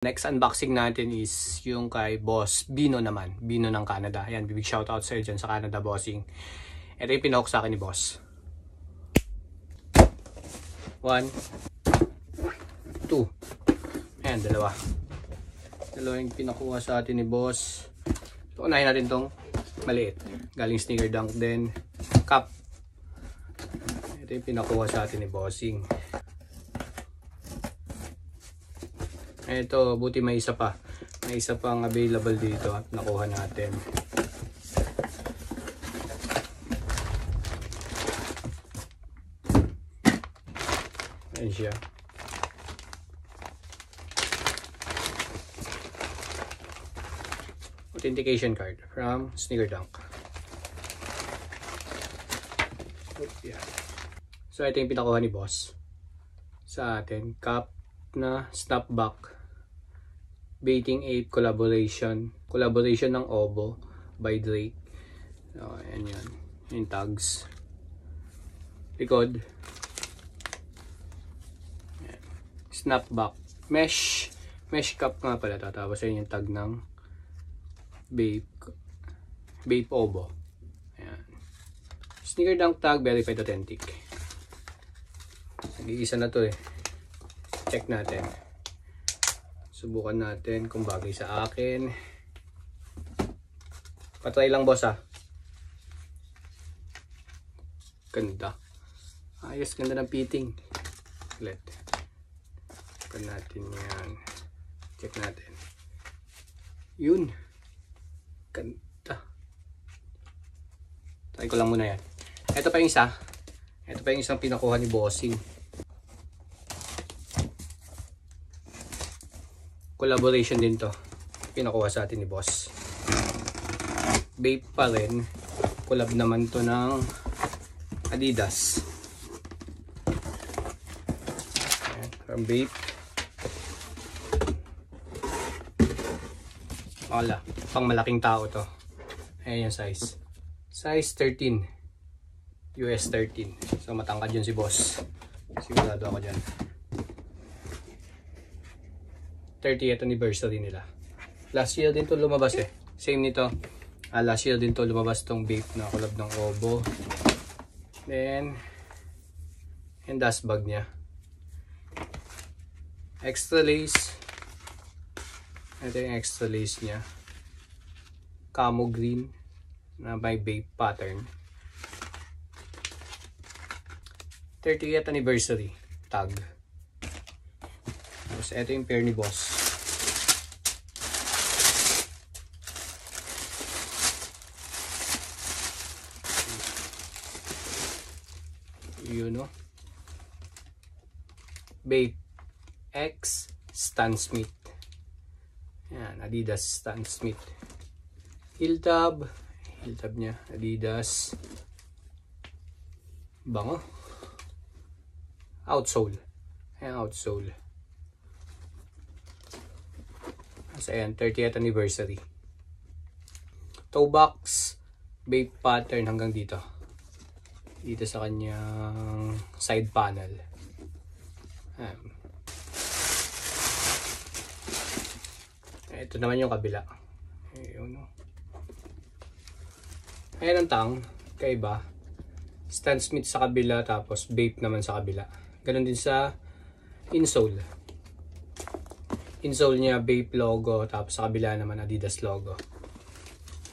Next unboxing natin is yung kay Boss Bino naman. Bino ng Canada. Ayan, big shoutout sa iyo dyan sa Canada, bossing. Ito yung pinahok sa akin ni Boss. 1, 2. Ayan, dalawa. Dalawa yung pinakuha sa atin ni Boss. So, unahin natin tong maliit. Galing Sneaker Dunk din. Cup. Ito yung pinakuha sa atin ni Bossing. Ito, buti may isa pa. May isa pang available dito at nakuha natin. Ayan siya. Authentication card from Sneaker Dunk. Yeah. So, ito yung pinakuha ni Boss sa atin. Cup na snapback. Baiting Ape collaboration. Collaboration ng Obo by Drake. So, ayan yun. Yung tags. Likod. Ayan. Snapback. Mesh. Mesh cup nga pala. Tapos ayan yung tag ng Bape Obo. Ayan. Sneaker Dunk tag. Verified authentic. Nag-iisa na to eh. Check natin. Subukan natin kung bagay sa akin. Patry lang, boss, ah. Ganda. Ayos, ganda ng fitting. Ulit. Check natin yan. Check natin. Yun. Ganda. Try ko lang muna yan. Ito pa yung isa. Ito pa yung isang pinakuha ni Bossing. Collaboration din to. Pinakuha sa atin ni Boss. Bape pa rin. Collab naman to ng Adidas. Ayan, from Bape. Wala. Pang malaking tao to. Ayan yung size. Size 13. US 13. So matangkad yun si Boss. Sigurado ako dyan. 30th anniversary nila. Last year din to lumabas eh. Same nito. Last year din to lumabas tong Bape na collab ng Obo. Then, and dust bag niya. Extra lace. Ito yung extra lace niya. Camo green na may Bape pattern. 30th anniversary tag. Tapos ito yung pair ni Boss. Yun, no? Bape X Stan Smith. Yan, Adidas Stan Smith. Heel tab niya, Adidas. Bango. Outsole. Ayan, outsole. So, ayan, 30th anniversary. Toe box, Bape pattern hanggang dito. Dito sa kanyang side panel. Ayan. Ito naman yung kabila. Ayun, no? Ayan ang tang, kaiba. Stan Smith sa kabila, tapos Bape naman sa kabila. Ganon din sa insole. Insole niya Bape logo, tapos sa kabila naman Adidas logo.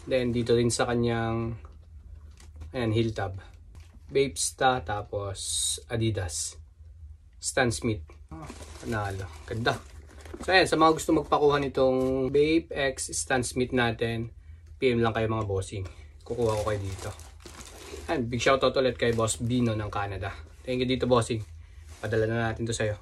Then dito rin sa kanyang ayan, heel tab. Bape Sta, tapos Adidas Stan Smith. Panalo. Ganda. So ayan, sa mga gusto magpakuha nitong Bape X Stan Smith natin, PM lang kayo mga bossing. Kukuha ko kayo dito. Ayan, big shoutout ulit kay Boss Bino ng Canada. Thank you dito, bossing. Padala na natin to sa'yo.